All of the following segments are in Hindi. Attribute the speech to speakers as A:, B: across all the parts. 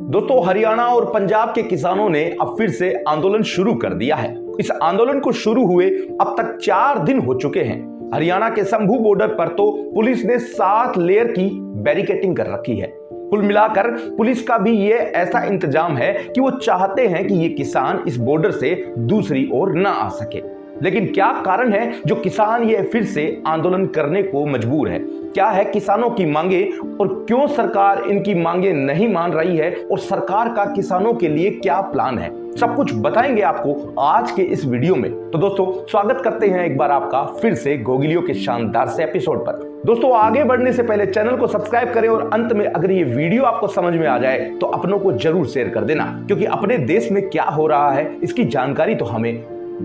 A: दोस्तों, हरियाणा और पंजाब के किसानों ने अब फिर से आंदोलन शुरू कर दिया है। इस आंदोलन को शुरू हुए अब तक 4 दिन हो चुके हैं। हरियाणा के शंभू बॉर्डर पर तो पुलिस ने 7 लेयर की बैरिकेडिंग कर रखी है। कुल मिलाकर पुलिस का भी ये ऐसा इंतजाम है कि वो चाहते हैं कि ये किसान इस बॉर्डर से दूसरी ओर ना आ सके। लेकिन क्या कारण है जो किसान ये फिर से आंदोलन करने को मजबूर है? क्या है किसानों की मांगे और क्यों सरकार इनकी मांगे नहीं मान रही है, और सरकार का किसानों के लिए क्या प्लान है, सब कुछ बताएंगे आपको आज के इस वीडियो में। तो दोस्तों, स्वागत करते हैं एक बार आपका फिर से गोगिलियो के शानदार से एपिसोड पर। दोस्तों, आगे बढ़ने से पहले चैनल को सब्सक्राइब करें और अंत में अगर ये वीडियो आपको समझ में आ जाए तो अपनों को जरूर शेयर कर देना, क्योंकि अपने देश में क्या हो रहा है इसकी जानकारी तो हमें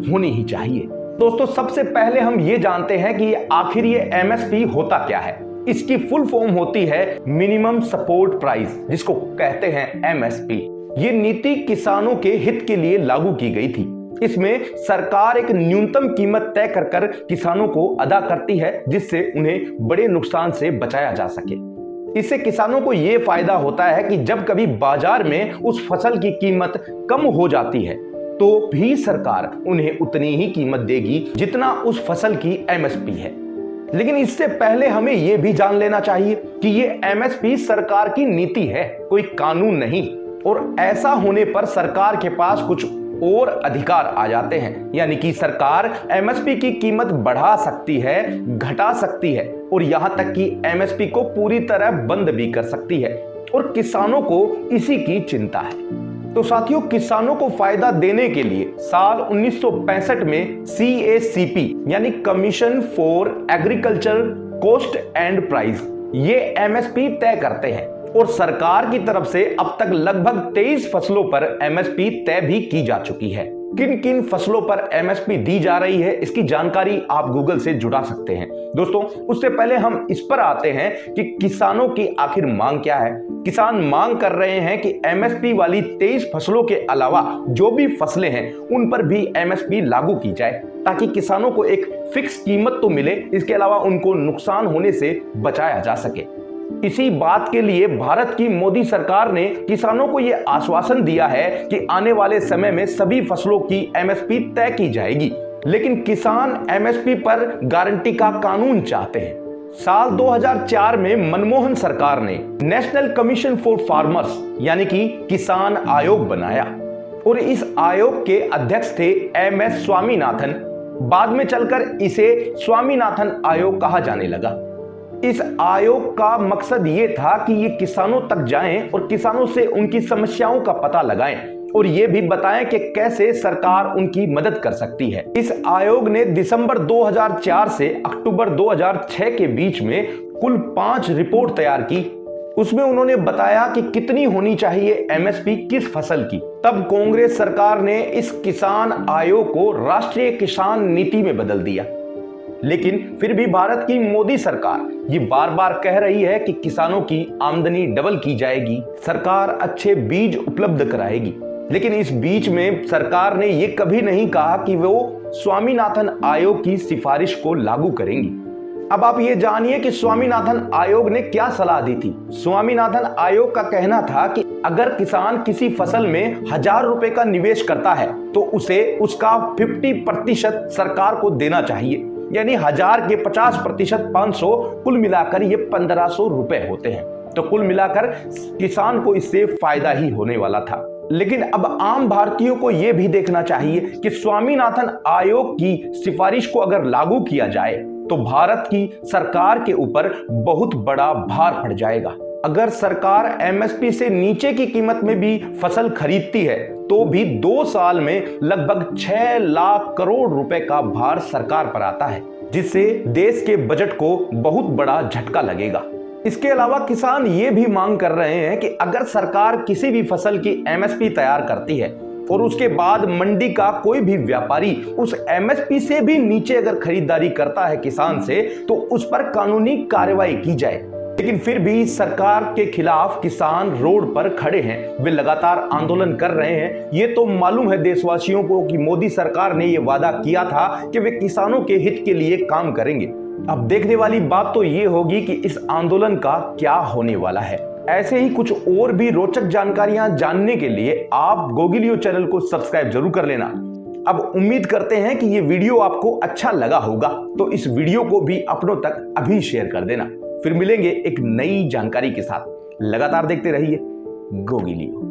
A: होनी ही चाहिए। दोस्तों, सबसे पहले हम ये जानते हैं कि आखिर ये एमएसपी होता क्या है। इसकी फुल फॉर्म होती है मिनिमम सपोर्ट प्राइस, जिसको कहते हैं एमएसपी। ये नीति किसानों के हित के लिए लागू की गई थी। इसमें सरकार एक न्यूनतम कीमत तय कर किसानों को अदा करती है, जिससे उन्हें बड़े नुकसान से बचाया जा सके। इससे किसानों को यह फायदा होता है कि जब कभी बाजार में उस फसल की कीमत कम हो जाती है तो भी सरकार उन्हें उतनी ही कीमत देगी जितना उस फसल की एमएसपी है। लेकिन इससे पहले हमें यह भी जान लेना चाहिए कि ये एमएसपी सरकार की नीति है, कोई कानून नहीं। और ऐसा होने पर सरकार के पास कुछ और अधिकार आ जाते हैं, यानी कि सरकार एमएसपी की कीमत बढ़ा सकती है, घटा सकती है, और यहां तक कि एमएसपी को पूरी तरह बंद भी कर सकती है। और किसानों को इसी की चिंता है। तो साथियों, किसानों को फायदा देने के लिए साल 1965 में CACP यानी commission for agriculture cost and price ये एमएसपी तय करते हैं, और सरकार की तरफ से अब तक लगभग 23 फसलों पर एमएसपी तय भी की जा चुकी है। किन किन फसलों पर एमएसपी दी जा रही है इसकी जानकारी आप गूगल से जुड़ा सकते हैं। दोस्तों, उससे पहले हम इस पर आते हैं कि किसानों की आखिर मांग क्या है। किसान मांग कर रहे हैं कि एमएसपी वाली 23 फसलों के अलावा जो भी फसलें हैं उन पर भी एमएसपी लागू की जाए, ताकि किसानों को एक फिक्स कीमत तो मिले, इसके अलावा उनको नुकसान होने से बचाया जा सके। इसी बात के लिए भारत की मोदी सरकार ने किसानों को यह आश्वासन दिया है कि आने वाले समय में सभी फसलों की एमएसपी तय की जाएगी। लेकिन किसान एमएसपी पर गारंटी का कानून चाहते हैं। साल 2004 में मनमोहन सरकार ने नेशनल कमीशन फॉर फार्मर्स यानी कि किसान आयोग बनाया, और इस आयोग के अध्यक्ष थे MS स्वामीनाथन। बाद में चलकर इसे स्वामीनाथन आयोग कहा जाने लगा। इस आयोग का मकसद ये था कि ये किसानों तक जाएं और किसानों से उनकी समस्याओं का पता लगाएं, और ये भी बताएं कि कैसे सरकार उनकी मदद कर सकती है। इस आयोग ने दिसंबर 2004 से अक्टूबर 2006 के बीच में कुल 5 रिपोर्ट तैयार की। उसमें उन्होंने बताया कि कितनी होनी चाहिए एमएसपी किस फसल की। तब कांग्रेस सरकार ने इस किसान आयोग को राष्ट्रीय किसान नीति में बदल दिया। लेकिन फिर भी भारत की मोदी सरकार ये बार बार कह रही है कि किसानों की आमदनी डबल की जाएगी, सरकार अच्छे बीज उपलब्ध कराएगी। लेकिन इस बीच में सरकार ने ये कभी नहीं कहा कि वो स्वामीनाथन आयोग की सिफारिश को लागू करेंगी। अब आप ये जानिए कि स्वामीनाथन आयोग ने क्या सलाह दी थी। स्वामीनाथन आयोग का कहना था कि अगर किसान किसी फसल में 1000 रुपए का निवेश करता है तो उसे उसका 50% सरकार को देना चाहिए, यानी 1000 के 50% 500, कुल मिलाकर ये 1500 रुपए होते हैं। तो कुल मिलाकर किसान को इससे फायदा ही होने वाला था। लेकिन अब आम भारतीयों को यह भी देखना चाहिए कि स्वामीनाथन आयोग की सिफारिश को अगर लागू किया जाए तो भारत की सरकार के ऊपर बहुत बड़ा भार पड़ जाएगा। अगर सरकार एमएसपी से नीचे की कीमत में भी फसल खरीदती है तो भी 2 साल में लगभग 6 लाख करोड़ रुपए का भार सरकार पर आता है, जिससे देश के बजट को बहुत बड़ा झटका लगेगा। इसके अलावा किसान ये भी मांग कर रहे हैं कि अगर सरकार किसी भी फसल की एमएसपी तैयार करती है और उसके बाद मंडी का कोई भी व्यापारी उस एमएसपी से भी नीचे अगर खरीदारी करता है किसान से, तो उस पर कानूनी कार्रवाई की जाए। लेकिन फिर भी सरकार के खिलाफ किसान रोड पर खड़े हैं, वे लगातार आंदोलन कर रहे हैं। ये तो मालूम है देशवासियों को कि मोदी सरकार ने यह वादा किया था कि वे किसानों के हित के लिए काम करेंगे। अब देखने वाली बात तो ये होगी कि इस आंदोलन का क्या होने वाला है। ऐसे ही कुछ और भी रोचक जानकारियां जानने के लिए आप गोगिलियो चैनल को सब्सक्राइब जरूर कर लेना। अब उम्मीद करते हैं कि ये वीडियो आपको अच्छा लगा होगा, तो इस वीडियो को भी अपनों तक अभी शेयर कर देना। फिर मिलेंगे एक नई जानकारी के साथ। लगातार देखते रहिए गोगिलियो।